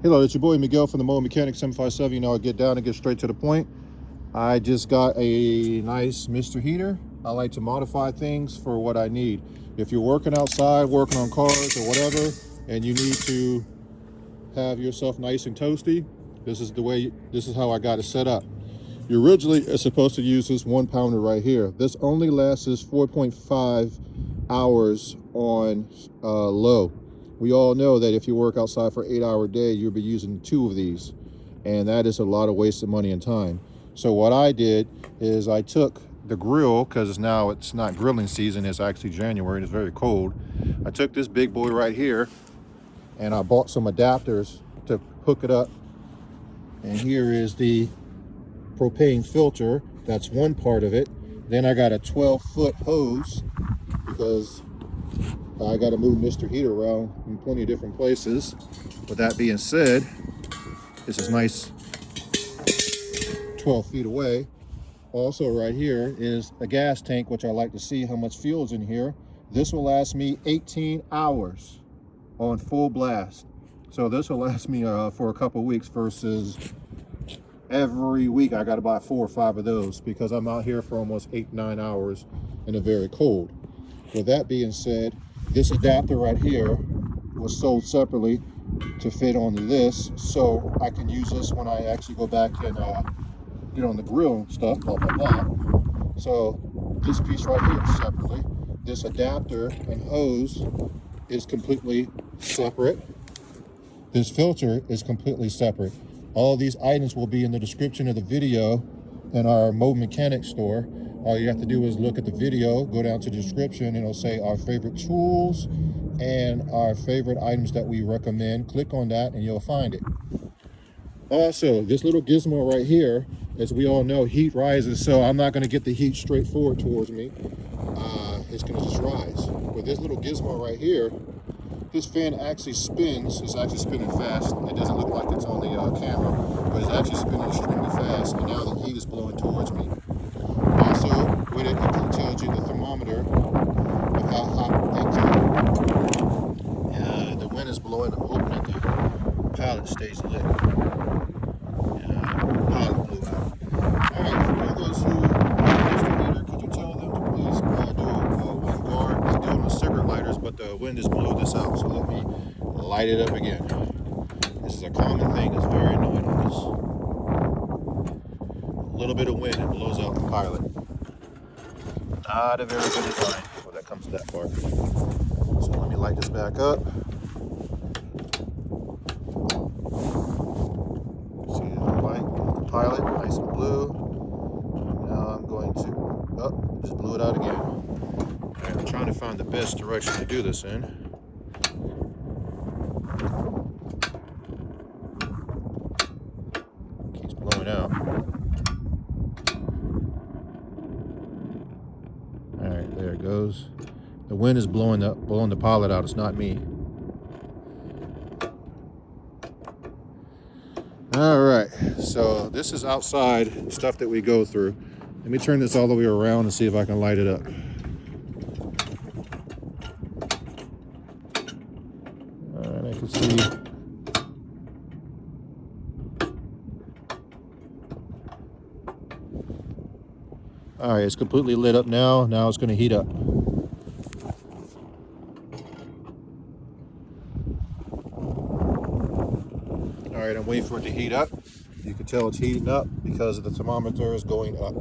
Hello, it's your boy Miguel from the Mobile Mechanic 757. You know, I get down and get straight to the point. I just got a nice Mr. Heater. I like to modify things for what I need. If you're working outside, working on cars or whatever, and you need to have yourself nice and toasty, this is how I got it set up. You originally are supposed to use this 1-pounder right here. This only lasts 4.5 hours on low. We all know that if you work outside for an 8-hour day, you'll be using 2 of these, and that is a lot of wasted money and time. So what I did is I took the grill, because now it's not grilling season, it's actually January and it's very cold. I took this big boy right here and I bought some adapters to hook it up, and here is the propane filter. That's one part of it. Then I got a 12-foot hose because I got to move Mr. Heater around in plenty of different places. With that being said, this is nice 12 feet away. Also right here is a gas tank, which I like to see how much fuel is in here. This will last me 18 hours on full blast. So this will last me for a couple weeks versus every week I got to buy 4 or 5 of those because I'm out here for almost 8-9 hours and it's very cold. With that being said, this adapter right here was sold separately to fit onto this, so I can use this when I actually go back and get on the grill and stuff, blah, blah, blah. So this piece right here is separately. This adapter and hose is completely separate. This filter is completely separate. All these items will be in the description of the video in our Mobile Mechanic store. All you have to do is look at the video, go down to the description, and it'll say our favorite tools and our favorite items that we recommend. Click on that and you'll find it. Also, this little gizmo right here, as we all know, heat rises, so I'm not going to get the heat straight forward towards me. It's going to just rise. With this little gizmo right here, this fan actually spins. It's actually spinning fast. It doesn't look like it's on the camera, but it's actually spinning extremely fast, and now the heat is blowing towards me. Also, with it, it tells you the thermometer of how hot it's. The wind is blowing. I'm hoping that the pallet stays lit. Pallet blew out. All right, for those who use the heater, could you tell them to please do a wind guard? I do it on cigarette lighters, but the wind has blew this out, so let me light it up again. This is a common thing that's very annoying on this. A little bit of wind, it blows out the pilot. Not a very good design when that comes to that part. So let me light this back up. See the light, the pilot, nice and blue. Now I'm going to, just blew it out again. All right, I'm trying to find the best direction to do this in. Keeps blowing out. All right, there it goes. The wind is blowing the pilot out. It's not me. All right, so this is outside stuff that we go through. Let me turn this all the way around and see if I can light it up. All right, I can see. All right, it's completely lit up now. Now it's going to heat up. All right, I'm waiting for it to heat up. You can tell it's heating up because the thermometer is going up.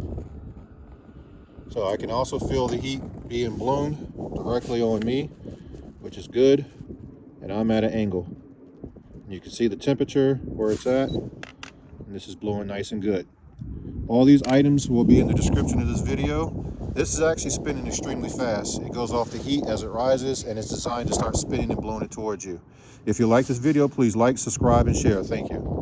So I can also feel the heat being blown directly on me, which is good. And I'm at an angle. You can see the temperature where it's at. And this is blowing nice and good. All these items will be in the description of this video. This is actually spinning extremely fast. It goes off the heat as it rises, and it's designed to start spinning and blowing it towards you. If you like this video, please like, subscribe, and share. Thank you.